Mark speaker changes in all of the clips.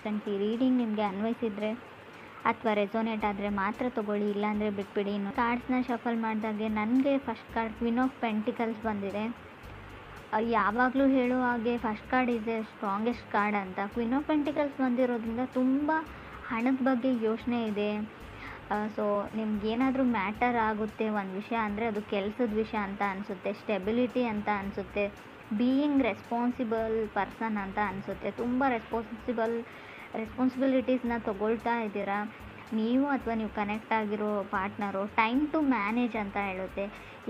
Speaker 1: 50-50 reading ನಿಮಗೆ ಅನ್ವಯಿಸಿದರೆ ಅಥವಾ ರೆಸೋನೇಟ್ ಆದರೆ ಮಾತ್ರ ತೊಗೊಳ್ಳಿ, ಇಲ್ಲಾಂದರೆ ಬಿಟ್ಬಿಡಿ. ಇನ್ನು ಕಾರ್ಡ್ಸ್ನ ಶಫಲ್ ಮಾಡಿದಾಗೆ ನನಗೆ first card queen of pentacles ಬಂದಿದೆ. ಯಾವಾಗಲೂ ಹೇಳೋ ಹಾಗೆ first card is A strongest card ಅಂತ. ಕ್ವೀನ್ ಆಫ್ ಪೆಂಟಿಕಲ್ಸ್ ಬಂದಿರೋದ್ರಿಂದ ತುಂಬ ಹಣದ ಬಗ್ಗೆ ಯೋಚನೆ ಇದೆ. ಸೊ ನಿಮ್ಗೇನಾದರೂ ಮ್ಯಾಟರ್ ಆಗುತ್ತೆ ಒಂದು ವಿಷಯ ಅಂದರೆ ಅದು ಕೆಲಸದ ವಿಷಯ ಅಂತ ಅನಿಸುತ್ತೆ, ಸ್ಟೆಬಿಲಿಟಿ ಅಂತ ಅನಿಸುತ್ತೆ, ಬೀಯಿಂಗ್ ರೆಸ್ಪಾನ್ಸಿಬಲ್ ಪರ್ಸನ್ ಅಂತ ಅನಿಸುತ್ತೆ. ತುಂಬ ರೆಸ್ಪಾನ್ಸಿಬಿಲಿಟೀಸ್ನ ತೊಗೊಳ್ತಾ ಇದ್ದೀರಾ ನೀವು ಅಥವಾ ನೀವು ಕನೆಕ್ಟ್ ಆಗಿರೋ ಪಾರ್ಟ್ನರು. ಟೈಮ್ ಟು ಮ್ಯಾನೇಜ್ ಅಂತ ಹೇಳುತ್ತೆ.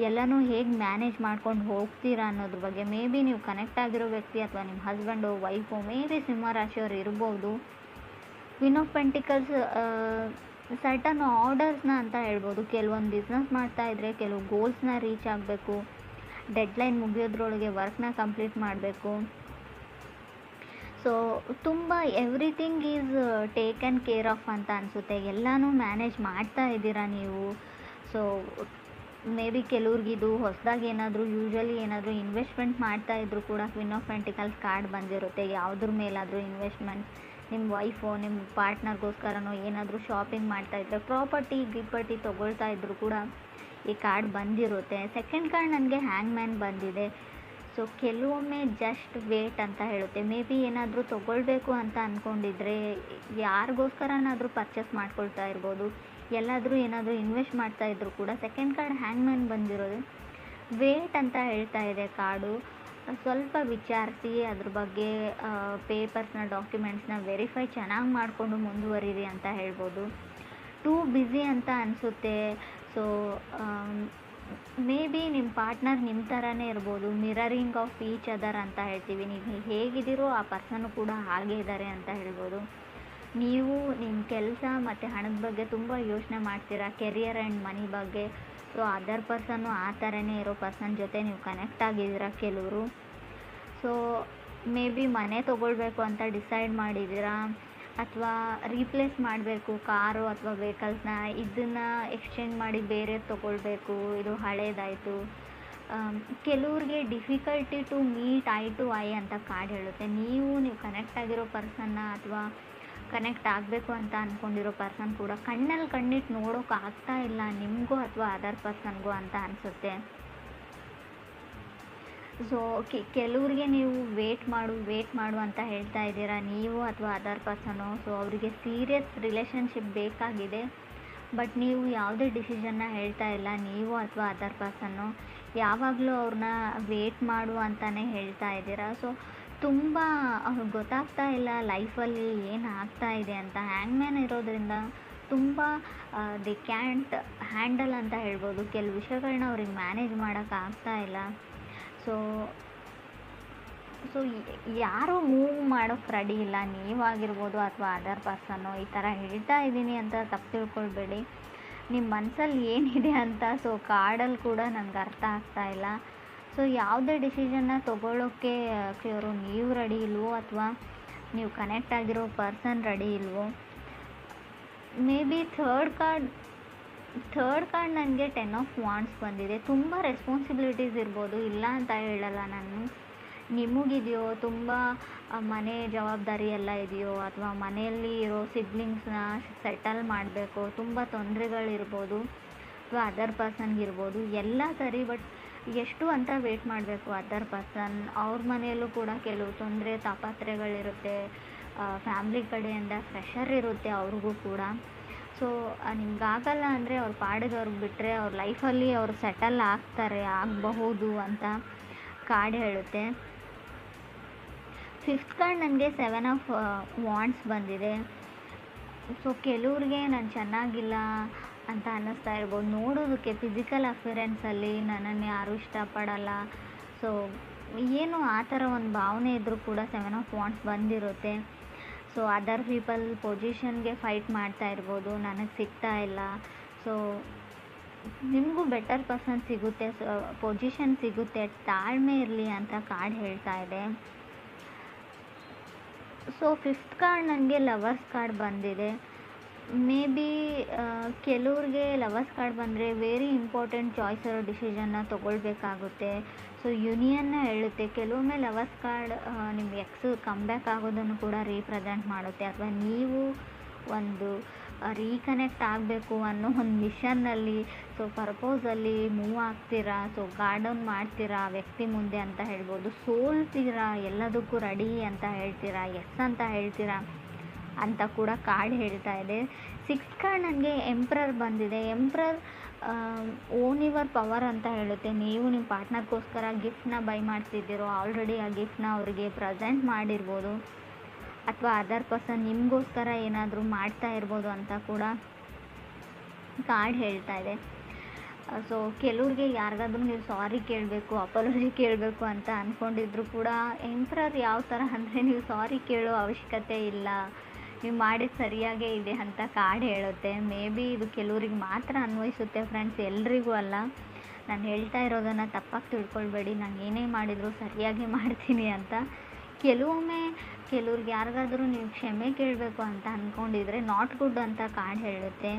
Speaker 1: ಎಲ್ಲನೂ ಹೇಗೆ ಮ್ಯಾನೇಜ್ ಮಾಡ್ಕೊಂಡು ಹೋಗ್ತೀರಾ ಅನ್ನೋದ್ರ ಬಗ್ಗೆ. ಮೇ ಬಿ ನೀವು ಕನೆಕ್ಟ್ ಆಗಿರೋ ವ್ಯಕ್ತಿ ಅಥವಾ ನಿಮ್ಮ ಹಸ್ಬೆಂಡು, ವೈಫು, ಮೇ ಬಿ ಸಿಂಹರಾಶಿಯವರು ಇರ್ಬೋದು. ಕ್ವೀನ್ ಆಫ್ ಪೆಂಟಿಕಲ್ಸ್ ಸರ್ಟನ್ ಆರ್ಡರ್ಸ್ನ ಅಂತ ಹೇಳ್ಬೋದು. ಕೆಲವೊಂದು ಬಿಸ್ನೆಸ್ ಮಾಡ್ತಾಯಿದ್ರೆ ಕೆಲವು ಗೋಲ್ಸ್ನ ರೀಚ್ ಆಗಬೇಕು, ಡೆಡ್ಲೈನ್ ಮುಗಿಯೋದ್ರೊಳಗೆ ವರ್ಕ್ನ ಕಂಪ್ಲೀಟ್ ಮಾಡಬೇಕು. ಸೊ ತುಂಬ everything is taken care of ಅಂತ ಅನಿಸುತ್ತೆ. ಎಲ್ಲನೂ ಮ್ಯಾನೇಜ್ ಮಾಡ್ತಾ ಇದ್ದೀರಾ ನೀವು. ಸೊ ಮೇ ಬಿ ಕೆಲವ್ರಿಗಿದು ಹೊಸದಾಗಿ ಏನಾದರೂ ಯೂಶ್ವಲಿ ಏನಾದರೂ ಇನ್ವೆಸ್ಟ್ಮೆಂಟ್ ಮಾಡ್ತಾಯಿದ್ರು ಕೂಡ ಕ್ವೀನ್ ಆಫ್ ಪೆಂಟಿಕಲ್ಸ್ ಕಾರ್ಡ್ ಬಂದಿರುತ್ತೆ. ಯಾವುದ್ರ ಮೇಲಾದರೂ ಇನ್ವೆಸ್ಟ್ಮೆಂಟ್, ನಿಮ್ಮ ವೈಫು ನಿಮ್ಮ ಪಾರ್ಟ್ನರ್ಗೋಸ್ಕರನೋ ಏನಾದರೂ ಶಾಪಿಂಗ್ ಮಾಡ್ತಾಯಿದ್ರೆ, ಗಿಪ್ಪರ್ಟಿ ತೊಗೊಳ್ತಾ ಇದ್ರು ಕೂಡ ಈ ಕಾರ್ಡ್ ಬಂದಿರುತ್ತೆ. ಸೆಕೆಂಡ್ ಕಾರ್ಡ್ ನನಗೆ ಹ್ಯಾಂಗ್ ಮ್ಯಾನ್ ಬಂದಿದೆ. ಸೊ ಕೆಲವೊಮ್ಮೆ ಜಸ್ಟ್ ವೇಟ್ ಅಂತ ಹೇಳುತ್ತೆ. ಮೇ ಬಿ ಏನಾದರೂ ತೊಗೊಳ್ಬೇಕು ಅಂತ ಅಂದ್ಕೊಂಡಿದ್ರೆ, ಯಾರಿಗೋಸ್ಕರನಾದರೂ ಪರ್ಚೇಸ್ ಮಾಡ್ಕೊಳ್ತಾ ಇರ್ಬೋದು, ಎಲ್ಲಾದರೂ ಏನಾದರೂ ಇನ್ವೆಸ್ಟ್ ಮಾಡ್ತಾಯಿದ್ರು ಕೂಡ ಸೆಕೆಂಡ್ ಕಾರ್ಡ್ ಹ್ಯಾಂಗ್ ಮ್ಯಾನ್ ಬಂದಿರೋದು ವೇಟ್ ಅಂತ ಹೇಳ್ತಾ ಇದೆ ಕಾರ್ಡು. ಸ್ವಲ್ಪ ವಿಚಾರಿಸಿ ಅದ್ರ ಬಗ್ಗೆ ಪೇಪರ್ಸ್ನ, ಡಾಕ್ಯುಮೆಂಟ್ಸ್ನ ವೆರಿಫೈ ಚೆನ್ನಾಗಿ ಮಾಡಿಕೊಂಡು ಮುಂದುವರಿರಿ ಅಂತ ಹೇಳ್ಬೋದು. ಟೂ ಬ್ಯುಸಿ ಅಂತ ಅನಿಸುತ್ತೆ. ಸೊ ಮೇ ಬಿ ನಿಮ್ಮ ಪಾರ್ಟ್ನರ್ ನಿಮ್ಮ ಥರನೇ ಇರ್ಬೋದು. ಮಿರರಿಂಗ್ ಆಫ್ ಈಚ್ ಅದರ್ ಅಂತ ಹೇಳ್ತೀವಿ. ನೀವು ಹೇಗಿದ್ದೀರೋ ಆ ಪರ್ಸನ್ನು ಕೂಡ ಹಾಗೇ ಇದ್ದಾರೆ ಅಂತ ಹೇಳ್ಬೋದು. ನೀವು ನಿಮ್ಮ ಕೆಲಸ ಮತ್ತು ಹಣದ ಬಗ್ಗೆ ತುಂಬ ಯೋಚನೆ ಮಾಡ್ತೀರಾ, ಕೆರಿಯರ್ ಆ್ಯಂಡ್ ಮನಿ ಬಗ್ಗೆ. ಸೊ ಅದರ್ ಪರ್ಸನ್ನು ಆ ಥರನೇ ಇರೋ ಪರ್ಸನ್ ಜೊತೆ ನೀವು ಕನೆಕ್ಟ್ ಆಗಿದ್ದೀರಾ ಕೆಲವರು. ಸೊ ಮೇ ಬಿ ಮನೆ ತೊಗೊಳ್ಬೇಕು ಅಂತ ಡಿಸೈಡ್ ಮಾಡಿದ್ದೀರಾ, ಅಥವಾ ರೀಪ್ಲೇಸ್ ಮಾಡಬೇಕು ಕಾರು ಅಥವಾ ವೆಹಿಕಲ್ಸ್ನ, ಇದನ್ನು ಎಕ್ಸ್ಚೇಂಜ್ ಮಾಡಿ ಬೇರೆ ತೊಗೊಳ್ಬೇಕು, ಇದು ಹಳೇದಾಯಿತು. ಕೆಲವ್ರಿಗೆ difficulty to meet eye to eye ಅಂತ ಕಾರ್ಡ್ ಹೇಳುತ್ತೆ. ನೀವು ಕನೆಕ್ಟ್ ಆಗಿರೋ ಪರ್ಸನ್ನ ಅಥವಾ ಕನೆಕ್ಟ್ ಆಗಬೇಕು ಅಂತ ಅಂದ್ಕೊಂಡಿರೋ ಪರ್ಸನ್ ಕೂಡ ಕಣ್ಣಲ್ಲಿ ಕಣ್ಣಿಟ್ಟು ನೋಡೋಕೆ ಆಗ್ತಾ ಇಲ್ಲ ನಿಮಗೂ ಅಥವಾ ಅದರ್ ಪರ್ಸನ್ಗೂ ಅಂತ ಅನಿಸುತ್ತೆ. ಸೊ ಕೆಲವ್ರಿಗೆ ನೀವು ವೇಟ್ ಮಾಡು ಅಂತ ಹೇಳ್ತಾ ಇದ್ದೀರಾ ನೀವು ಅಥವಾ ಅದರ್ ಪರ್ಸನು. ಸೊ ಅವರಿಗೆ ಸೀರಿಯಸ್ ರಿಲೇಷನ್ಶಿಪ್ ಬೇಕಾಗಿದೆ, ಬಟ್ ನೀವು ಯಾವುದೇ ಡಿಸಿಷನ್ನ ಹೇಳ್ತಾ ಇಲ್ಲ ನೀವು ಅಥವಾ ಅದರ್ ಪರ್ಸನ್ನು. ಯಾವಾಗಲೂ ಅವ್ರನ್ನ ವೇಟ್ ಮಾಡು ಅಂತಲೇ ಹೇಳ್ತಾ ಇದ್ದೀರಾ. ಸೊ ತುಂಬ ಅವ್ರಿಗೆ ಗೊತ್ತಾಗ್ತಾ ಇಲ್ಲ ಲೈಫಲ್ಲಿ ಏನು ಆಗ್ತಾ ಇದೆ ಅಂತ. ಹ್ಯಾಂಗ್ ಮ್ಯಾನ್ ಇರೋದ್ರಿಂದ ತುಂಬ ದಿ ಕ್ಯಾಂಟ್ ಹ್ಯಾಂಡಲ್ ಅಂತ ಹೇಳ್ಬೋದು. ಕೆಲವು ವಿಷಯಗಳನ್ನ ಅವ್ರಿಗೆ ಮ್ಯಾನೇಜ್ ಮಾಡೋಕ್ಕಾಗ್ತಾ ಇಲ್ಲ. ಸೊ ಯಾರೂ ಮೂವ್ ಮಾಡೋಕ್ಕೆ ರೆಡಿ ಇಲ್ಲ, ನೀವಾಗಿರ್ಬೋದು ಅಥವಾ ಅದರ್ ಪರ್ಸನ್ನು. ಈ ಥರ ಹೇಳ್ತಾ ಇದ್ದೀನಿ ಅಂತ ತಪ್ಪು ತಿಳ್ಕೊಳ್ಬೇಡಿ, ನಿಮ್ಮ ಮನಸ್ಸಲ್ಲಿ ಏನಿದೆ ಅಂತ. ಸೊ ಕಾರ್ಡಲ್ಲಿ ಕೂಡ ನನಗೆ ಅರ್ಥ ಆಗ್ತಾ ಇಲ್ಲ. ಸೊ ಯಾವುದೇ ಡಿಸಿಷನ್ನ ತೊಗೊಳ್ಳೋಕ್ಕೆ ನೀವು ರೆಡಿ ಇಲ್ವೋ ಅಥವಾ ನೀವು ಕನೆಕ್ಟ್ ಆಗಿರೋ ಪರ್ಸನ್ ರೆಡಿ ಇಲ್ವೋ. ಮೇ ಬಿ ಥರ್ಡ್ ಕಾರ್ಡ್ ನನಗೆ 10 ಆಫ್ ವಾಂಡ್ಸ್ ಬಂದಿದೆ. ತುಂಬ ರೆಸ್ಪಾನ್ಸಿಬಿಲಿಟೀಸ್ ಇರ್ಬೋದು, ಇಲ್ಲ ಅಂತ ಹೇಳಲ್ಲ ನಾನು. ನಿಮಗಿದೆಯೋ ತುಂಬ ಮನೆ ಜವಾಬ್ದಾರಿ ಎಲ್ಲ ಇದೆಯೋ, ಅಥವಾ ಮನೆಯಲ್ಲಿ ಇರೋ ಸಿಬ್ಲಿಂಗ್ಸ್ನ ಸೆಟಲ್ ಮಾಡಬೇಕು, ತುಂಬ ತೊಂದರೆಗಳಿರ್ಬೋದು, ಅಥವಾ ಅದರ್ ಪರ್ಸನ್ಗಿರ್ಬೋದು, ಎಲ್ಲ ಸರಿ. ಬಟ್ ಎಷ್ಟು ಅಂತ ವೇಟ್ ಮಾಡಬೇಕು ಅದರ್ ಪರ್ಸನ್. ಅವ್ರ ಮನೆಯಲ್ಲೂ ಕೂಡ ಕೆಲವು ತೊಂದರೆ ತಾಪತ್ರಯಗಳಿರುತ್ತೆ, ಫ್ಯಾಮ್ಲಿ ಕಡೆಯಿಂದ ಪ್ರೆಷರ್ ಇರುತ್ತೆ ಅವ್ರಿಗೂ ಕೂಡ. ಸೊ ನಿಮ್ಗಾಗಲ್ಲ ಅಂದರೆ ಅವ್ರ ಪಾಡಿಗೆ ಅವ್ರಿಗೆ ಬಿಟ್ಟರೆ ಅವ್ರ ಲೈಫಲ್ಲಿ ಅವ್ರು ಸೆಟಲ್ ಆಗಬಹುದು ಅಂತ ಕಾರ್ಡ್ ಹೇಳುತ್ತೆ. ಫಿಫ್ತ್ ಕಾರ್ಡ್ ನನಗೆ 7 ಆಫ್ ವಾಂಡ್ಸ್ ಬಂದಿದೆ. ಸೊ ಕೆಲವ್ರಿಗೆ ನಾನು ಚೆನ್ನಾಗಿಲ್ಲ ಅಂತ ಅನ್ನಿಸ್ತಾ ಇರ್ಬೋದು. ನೋಡೋದಕ್ಕೆ ಫಿಸಿಕಲ್ ಅಫಿಯರೆನ್ಸಲ್ಲಿ ನನ್ನನ್ನು ಯಾರೂ ಇಷ್ಟಪಡಲ್ಲ, ಸೊ ಏನು ಆ ಥರ ಒಂದು ಭಾವನೆ ಇದ್ದರೂ ಕೂಡ 7 ಆಫ್ ವಾಂಡ್ಸ್ ಬಂದಿರುತ್ತೆ. ಸೊ ಅದರ್ ಪೀಪಲ್ ಪೊಸಿಷನ್ಗೆ ಫೈಟ್ ಮಾಡ್ತಾ ಇರ್ಬೋದು, ನನಗೆ ಸಿಗ್ತಾ ಇಲ್ಲ. ಸೊ ನಿಮಗೂ ಬೆಟರ್ ಪರ್ಸನ್ ಸಿಗುತ್ತೆ, ಪೊಸಿಷನ್ ಸಿಗುತ್ತೆ, ತಾಳ್ಮೆ ಇರಲಿ ಅಂತ ಕಾರ್ಡ್ ಹೇಳ್ತಾ ಇದೆ. ಸೊ ಫಿಫ್ತ್ ಕಾರ್ಡ್ ನನಗೆ ಲವರ್ಸ್ ಕಾರ್ಡ್ ಬಂದಿದೆ. ಮೇ ಬಿ ಕೆಲವ್ರಿಗೆ ಲವರ್ಸ್ ಕಾರ್ಡ್ ಬಂದರೆ ವೆರಿ ಇಂಪಾರ್ಟೆಂಟ್ ಚಾಯ್ಸ್ ಇರೋ ಡಿಸಿಷನ್ನ ತೊಗೊಳ್ಬೇಕಾಗುತ್ತೆ. ಸೊ ಯೂನಿಯನ್ನ ಹೇಳುತ್ತೆ. ಕೆಲವೊಮ್ಮೆ ಲವರ್ಸ್ ಕಾರ್ಡ್ ನಿಮ್ಮ ಎಕ್ಸು ಕಮ್‌ಬ್ಯಾಕ್ ಆಗೋದನ್ನು ಕೂಡ ರೀಪ್ರೆಸೆಂಟ್ ಮಾಡುತ್ತೆ, ಅಥವಾ ನೀವು ಒಂದು ರೀಕನೆಕ್ಟ್ ಆಗಬೇಕು ಅನ್ನೋ ಒಂದು ಮಿಷನ್ನಲ್ಲಿ, ಸೊ ಪರ್ಪೋಸಲ್ಲಿ ಮೂವ್ ಆಗ್ತೀರಾ. ಸೊ ಗಾರ್ಡನ್ ಮಾಡ್ತೀರಾ ಆ ವ್ಯಕ್ತಿ ಮುಂದೆ ಅಂತ ಹೇಳ್ಬೋದು. ಸೋಲ್ತೀರಾ, ಎಲ್ಲದಕ್ಕೂ ರೆಡಿ ಅಂತ ಹೇಳ್ತೀರಾ, ಎಸ್ ಅಂತ ಹೇಳ್ತೀರಾ ಅಂತ ಕೂಡ ಕಾರ್ಡ್ ಹೇಳ್ತಾ ಇದೆ. 6th ಕಾರ್ಡ್ ನನಗೆ ಎಂಪ್ರರ್ ಬಂದಿದೆ. ಎಂಪ್ರರ್ ಓನ್ ಯುವರ್ ಪವರ್ ಅಂತ ಹೇಳುತ್ತೆ. ನೀವು ನಿಮ್ಮ ಪಾರ್ಟ್ನರ್ಗೋಸ್ಕರ ಗಿಫ್ಟ್ನ ಬೈ ಮಾಡ್ತಿದ್ದೀರೋ, ಆಲ್ರೆಡಿ ಆ ಗಿಫ್ಟ್ನ ಅವರಿಗೆ ಪ್ರೆಸೆಂಟ್ ಮಾಡಿರ್ಬೋದು, ಅಥವಾ ಅದರ್ ಪರ್ಸನ್ ನಿಮಗೋಸ್ಕರ ಏನಾದರೂ ಮಾಡ್ತಾ ಇರ್ಬೋದು ಅಂತ ಕೂಡ ಕಾರ್ಡ್ ಹೇಳ್ತಾ ಇದೆ. ಸೊ ಕೆಲವ್ರಿಗೆ ಯಾರಿಗಾದ್ರೂ ನೀವು ಸಾರಿ ಕೇಳಬೇಕು, ಅಪಾಲಜಿ ಕೇಳಬೇಕು ಅಂತ ಅಂದ್ಕೊಂಡಿದ್ರು ಕೂಡ ಎಂಪ್ರರ್ ಯಾವ ಥರ ಅಂದರೆ, ನೀವು ಸಾರಿ ಕೇಳೋ ಅವಶ್ಯಕತೆ ಇಲ್ಲ, ನೀವು ಮಾಡಿದ ಸರಿಯಾಗೇ ಇದೆ ಅಂತ ಕಾರ್ಡ್ ಹೇಳುತ್ತೆ. ಮೇ ಬಿ ಇದು ಕೆಲವ್ರಿಗೆ ಮಾತ್ರ ಅನ್ವಯಿಸುತ್ತೆ ಫ್ರೆಂಡ್ಸ್, ಎಲ್ರಿಗೂ ಅಲ್ಲ. ನಾನು ಹೇಳ್ತಾ ಇರೋದನ್ನು ತಪ್ಪಾಗಿ ತಿಳ್ಕೊಳ್ಬೇಡಿ, ನಾನು ಏನೇ ಮಾಡಿದರೂ ಸರಿಯಾಗಿ ಮಾಡ್ತೀನಿ ಅಂತ. ಕೆಲವೊಮ್ಮೆ ಕೆಲವ್ರಿಗೆ ಯಾರಿಗಾದ್ರೂ ನೀವು ಕ್ಷಮೆ ಕೇಳಬೇಕು ಅಂತ ಅಂದ್ಕೊಂಡಿದ್ರೆ ನಾಟ್ ಗುಡ್ ಅಂತ ಕಾರ್ಡ್ ಹೇಳುತ್ತೆ.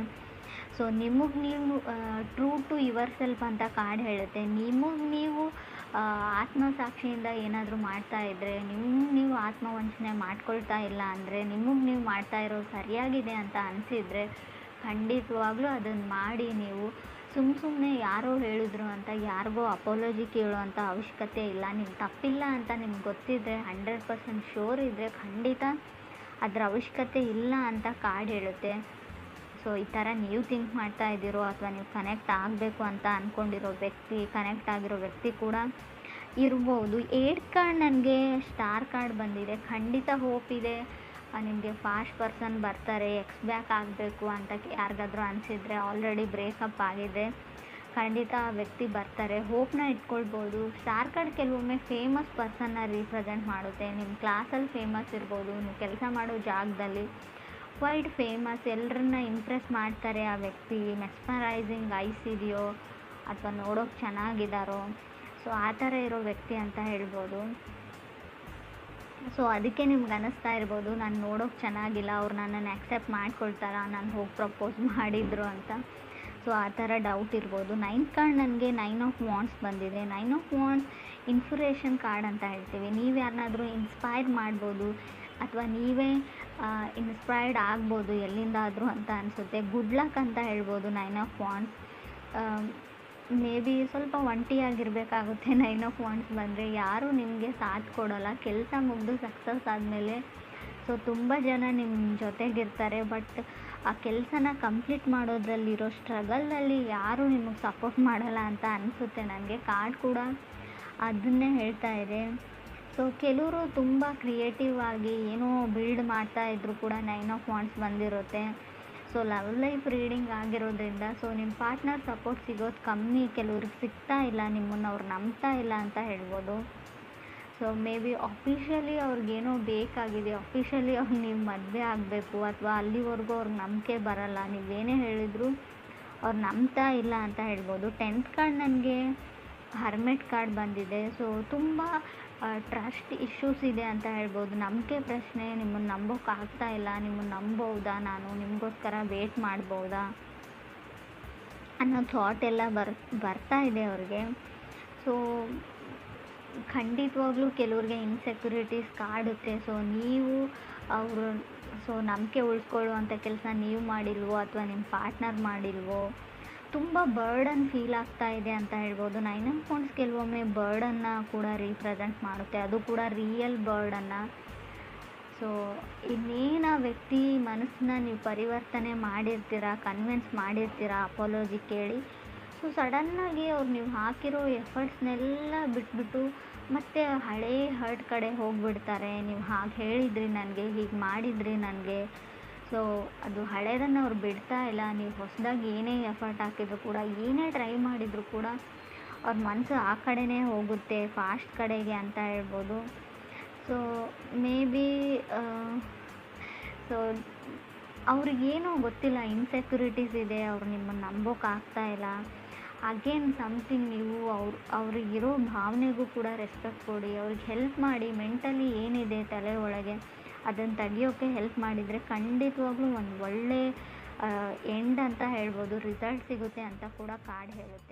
Speaker 1: ಸೊ ನಿಮಗೆ ನೀವು ಟ್ರೂ ಟು ಯುವರ್ ಸೆಲ್ಫ್ ಅಂತ ಕಾರ್ಡ್ ಹೇಳುತ್ತೆ. ನಿಮಗೆ ನೀವು ಆತ್ಮಸಾಕ್ಷಿಯಿಂದ ಏನಾದರೂ ಮಾಡ್ತಾ ಇದ್ದರೆ, ನಿಮಗೆ ನೀವು ಆತ್ಮವಂಚನೆ ಮಾಡ್ಕೊಳ್ತಾ ಇಲ್ಲ ಅಂದರೆ, ನಿಮಗೆ ನೀವು ಮಾಡ್ತಾ ಇರೋದು ಸರಿಯಾಗಿದೆ ಅಂತ ಅನಿಸಿದರೆ ಖಂಡಿತವಾಗ್ಲೂ ಅದನ್ನು ಮಾಡಿ. ನೀವು ಸುಮ್ಮನೆ ಯಾರೋ ಹೇಳಿದ್ರು ಅಂತ ಯಾರಿಗೋ ಅಪಾಲಜಿ ಕೇಳೋವಂಥ ಅವಶ್ಯಕತೆ ಇಲ್ಲ. ನೀವು ತಪ್ಪಿಲ್ಲ ಅಂತ ನಿಮ್ಗೆ ಗೊತ್ತಿದ್ದರೆ, 100% ಶೋರ್ ಇದ್ದರೆ ಖಂಡಿತ ಅದರ ಅವಶ್ಯಕತೆ ಇಲ್ಲ ಅಂತ ಕಾರ್ಡ್ ಹೇಳುತ್ತೆ. ಸೊ ಈ ಥರ ನೀವು ಥಿಂಕ್ ಮಾಡ್ತಾ ಇದ್ದೀರೋ, ಅಥವಾ ನೀವು ಕನೆಕ್ಟ್ ಆಗಬೇಕು ಅಂತ ಅಂದ್ಕೊಂಡಿರೋ ವ್ಯಕ್ತಿ, ಕನೆಕ್ಟ್ ಆಗಿರೋ ವ್ಯಕ್ತಿ ಕೂಡ ಇರ್ಬೋದು. 8th ಕಾರ್ಡ್ ನನಗೆ ಸ್ಟಾರ್ ಕಾರ್ಡ್ ಬಂದಿದೆ. ಖಂಡಿತ ಹೋಪ್ ಇದೆ, ನಿಮಗೆ ಫಾಸ್ಟ್ ಪರ್ಸನ್ ಬರ್ತಾರೆ. ಎಕ್ಸ್ ಬ್ಯಾಕ್ ಆಗಬೇಕು ಅಂತ ಯಾರಿಗಾದ್ರೂ ಅನಿಸಿದರೆ, ಆಲ್ರೆಡಿ ಬ್ರೇಕಪ್ ಆಗಿದೆ, ಖಂಡಿತ ಆ ವ್ಯಕ್ತಿ ಬರ್ತಾರೆ. ಹೋಪ್ನ ಇಟ್ಕೊಳ್ಬೋದು. ಸ್ಟಾರ್ ಕಾರ್ಡ್ ಕೆಲವೊಮ್ಮೆ ಫೇಮಸ್ ಪರ್ಸನ್ನ ರೀಪ್ರೆಸೆಂಟ್ ಮಾಡುತ್ತೆ. ನಿಮ್ಮ ಕ್ಲಾಸಲ್ಲಿ ಫೇಮಸ್ ಇರ್ಬೋದು, ನೀವು ಕೆಲಸ ಮಾಡೋ ಜಾಗದಲ್ಲಿ ಕ್ವೈಟ್ ಫೇಮಸ್, ಎಲ್ಲರನ್ನ ಇಂಪ್ರೆಸ್ ಮಾಡ್ತಾರೆ ಆ ವ್ಯಕ್ತಿ. ಮೆಸ್ಮರೈಸಿಂಗ್ ಐಸ್ ಇದೆಯೋ, ಅಥವಾ ನೋಡೋಕೆ ಚೆನ್ನಾಗಿದ್ದಾರೋ, ಸೊ ಆ ಥರ ಇರೋ ವ್ಯಕ್ತಿ ಅಂತ ಹೇಳ್ಬೋದು. ಸೊ ಅದಕ್ಕೆ ನಿಮ್ಗೆ ಅನ್ನಿಸ್ತಾ ಇರ್ಬೋದು, ನಾನು ನೋಡೋಕೆ ಚೆನ್ನಾಗಿಲ್ಲ, ಅವ್ರು ನನ್ನನ್ನು ಆ್ಯಕ್ಸೆಪ್ಟ್ ಮಾಡ್ಕೊಳ್ತಾರ, ನಾನು ಹೋಗಿ ಪ್ರಪೋಸ್ ಮಾಡಿದ್ರು ಅಂತ. ಸೊ ಆ ಥರ ಡೌಟ್ ಇರ್ಬೋದು. 9th ಕಾರ್ಡ್ ನನಗೆ 9 ಆಫ್ ವಾಂಡ್ಸ್ ಬಂದಿದೆ. 9 ಆಫ್ ವಾಂಡ್ಸ್ ಇನ್ಸ್ಪಿರೇಷನ್ ಕಾರ್ಡ್ ಅಂತ ಹೇಳ್ತೀವಿ. ನೀವು ಯಾರನ್ನಾದ್ರೂ ಇನ್ಸ್ಪೈರ್ ಮಾಡ್ಬೋದು, ಅಥವಾ ನೀವೇ ಇನ್ಸ್ಪೈರ್ಡ್ ಆಗ್ಬೋದು ಎಲ್ಲಿಂದಾದರೂ ಅಂತ ಅನಿಸುತ್ತೆ. ಗುಡ್ ಲಕ್ ಅಂತ ಹೇಳ್ಬೋದು. 9 ಆಫ್ ವಾಂಡ್ಸ್ ಮೇ ಬಿ ಸ್ವಲ್ಪ ಒಂಟಿಯಾಗಿರಬೇಕಾಗುತ್ತೆ. 9 ಆಫ್ ವಾಂಡ್ಸ್ ಬಂದರೆ ಯಾರೂ ನಿಮಗೆ ಸಾಥ್ ಕೊಡೋಲ್ಲ. ಕೆಲಸ ಮುಗಿದು ಸಕ್ಸಸ್ ಆದಮೇಲೆ ಸೊ ತುಂಬ ಜನ ನಿಮ್ಮ ಜೊತೆಗಿರ್ತಾರೆ, ಬಟ್ ಆ ಕೆಲಸನ ಕಂಪ್ಲೀಟ್ ಮಾಡೋದ್ರಲ್ಲಿರೋ ಸ್ಟ್ರಗಲಲ್ಲಿ ಯಾರೂ ನಿಮಗೆ ಸಪೋರ್ಟ್ ಮಾಡಲ್ಲ ಅಂತ ಅನಿಸುತ್ತೆ ನನಗೆ. ಕಾರ್ಡ್ ಕೂಡ ಅದನ್ನೇ ಹೇಳ್ತಾ ಇದೆ. ಸೊ ಕೆಲವರು ತುಂಬ ಕ್ರಿಯೇಟಿವ್ ಆಗಿ ಏನೋ ಬಿಲ್ಡ್ ಮಾಡ್ತಾ ಇದ್ದರೂ ಕೂಡ 9 ಆಫ್ ವಾಂಡ್ಸ್ ಬಂದಿರುತ್ತೆ. ಸೊ ಲವ್ ಲೈಫ್ ರೀಡಿಂಗ್ ಆಗಿರೋದ್ರಿಂದ ಸೊ ನಿಮ್ಮ ಪಾರ್ಟ್ನರ್ ಸಪೋರ್ಟ್ ಸಿಗೋದು ಕಮ್ಮಿ, ಕೆಲವ್ರಿಗೆ ಸಿಗ್ತಾ ಇಲ್ಲ, ನಿಮ್ಮನ್ನು ಅವ್ರು ನಂಬ್ತಾ ಇಲ್ಲ ಅಂತ ಹೇಳ್ಬೋದು. ಸೊ ಮೇ ಬಿ ಅಫಿಷಿಯಲಿ ಅವ್ರಿಗೇನೋ ಬೇಕಾಗಿದೆ, ಅಫಿಷಿಯಲಿ ಅವ್ರು ನೀವು ಮದುವೆ ಆಗಬೇಕು, ಅಥವಾ ಅಲ್ಲಿವರೆಗೂ ಅವ್ರಿಗೆ ನಂಬಿಕೆ ಬರಲ್ಲ, ನೀವೇನೇ ಹೇಳಿದ್ರು ಅವ್ರು ನಂಬ್ತಾ ಇಲ್ಲ ಅಂತ ಹೇಳ್ಬೋದು. 10th ಕಾರ್ಡ್ ನನಗೆ ಹರ್ಮೆಟ್ ಕಾರ್ಡ್ ಬಂದಿದೆ. ಸೊ ತುಂಬ ಟ್ರಸ್ಟ್ ಇಶ್ಯೂಸ್ ಇದೆ ಅಂತ ಹೇಳ್ಬೋದು. ನಂಬಿಕೆ ಪ್ರಶ್ನೆ, ನಿಮ್ಮನ್ನು ನಂಬೋಕ್ಕಾಗ್ತಾ ಇಲ್ಲ, ನಿಮ್ಮನ್ನು ನಂಬೋದಾ, ನಾನು ನಿಮಗೋಸ್ಕರ ವೇಟ್ ಮಾಡ್ಬೋದಾ ಅನ್ನೋ ಥಾಟ್ ಎಲ್ಲ ಬರ್ತಾ ಇದೆ ಅವ್ರಿಗೆ. ಸೊ ಖಂಡಿತವಾಗ್ಲೂ ಕೆಲವ್ರಿಗೆ ಇನ್ಸೆಕ್ಯೂರಿಟೀಸ್ ಕಾಡುತ್ತೆ. ಸೊ ನೀವು ಅವರು ಸೊ ನಂಬಿಕೆ ಉಳಿಸ್ಕೊಳ್ಳುವಂಥ ಕೆಲಸ ನೀವು ಮಾಡಿಲ್ವೋ, ಅಥವಾ ನಿಮ್ಮ ಪಾರ್ಟ್ನರ್ ಮಾಡಿಲ್ವೋ, ತುಂಬ ಬರ್ಡನ್ ಫೀಲ್ ಆಗ್ತಾ ಇದೆ ಅಂತ ಹೇಳ್ಬೋದು. 9 ಆಫ್ ವಾಂಡ್ಸ್ ಕೆಲವೊಮ್ಮೆ ಬರ್ಡನ್ನು ಕೂಡ ರೀಪ್ರೆಸೆಂಟ್ ಮಾಡುತ್ತೆ, ಅದು ಕೂಡ ರಿಯಲ್ ಬರ್ಡನ್ನು. ಸೊ ಇನ್ನೇನು ಆ ವ್ಯಕ್ತಿ ಮನಸ್ಸನ್ನ ನೀವು ಪರಿವರ್ತನೆ ಮಾಡಿರ್ತೀರ, ಕನ್ವಿನ್ಸ್ ಮಾಡಿರ್ತೀರ ಅಪಾಲಜಿ ಕೇಳಿ. ಸೊ ಸಡನ್ನಾಗಿ ಅವ್ರು ನೀವು ಹಾಕಿರೋ ಎಫರ್ಟ್ಸ್ನೆಲ್ಲ ಬಿಟ್ಬಿಟ್ಟು ಮತ್ತೆ ಹಳೇ ಹರ್ಟ್ ಕಡೆ ಹೋಗಿಬಿಡ್ತಾರೆ. ನೀವು ಹಾಗೆ ಹೇಳಿದ್ರಿ ನನಗೆ, ಹೀಗೆ ಮಾಡಿದ್ರಿ ನನಗೆ. ಸೊ ಅದು ಹಳೇದನ್ನು ಅವ್ರು ಬಿಡ್ತಾ ಇಲ್ಲ. ನೀವು ಹೊಸದಾಗಿ ಏನೇ ಎಫರ್ಟ್ ಹಾಕಿದ್ರು ಕೂಡ, ಏನೇ ಟ್ರೈ ಮಾಡಿದರೂ ಕೂಡ ಅವ್ರ ಮನಸ್ಸು ಆ ಕಡೆನೇ ಹೋಗುತ್ತೆ, ಫಾಸ್ಟ್ ಕಡೆಗೆ ಅಂತ ಹೇಳ್ಬೋದು. ಸೊ ಮೇ ಬಿ ಸೊ ಅವ್ರಿಗೇನೋ ಗೊತ್ತಿಲ್ಲ, ಇನ್ಸೆಕ್ಯೂರಿಟೀಸ್ ಇದೆ, ಅವ್ರು ನಿಮ್ಮನ್ನು ನಂಬೋಕ್ಕಾಗ್ತಾ ಇಲ್ಲ. ಅಗೇನ್ ಸಮಥಿಂಗ್ ನೀವು ಅವ್ರಿಗಿರೋ ಭಾವನೆಗೂ ಕೂಡ ರೆಸ್ಪೆಕ್ಟ್ ಕೊಡಿ, ಅವ್ರಿಗೆ ಹೆಲ್ಪ್ ಮಾಡಿ. ಮೆಂಟಲಿ ಏನಿದೆ ತಲೆ ಒಳಗೆ ಅದನ್ನು ತೆಗಿಯೋಕ್ಕೆ ಹೆಲ್ಪ್ ಮಾಡಿದರೆ ಖಂಡಿತವಾಗ್ಲೂ ಒಂದು ಒಳ್ಳೆ ಎಂಡ್ ಅಂತ ಹೇಳ್ಬೋದು, ರಿಸಲ್ಟ್ ಸಿಗುತ್ತೆ ಅಂತ ಕೂಡ ಕಾರ್ಡ್ ಹೇಳುತ್ತೆ.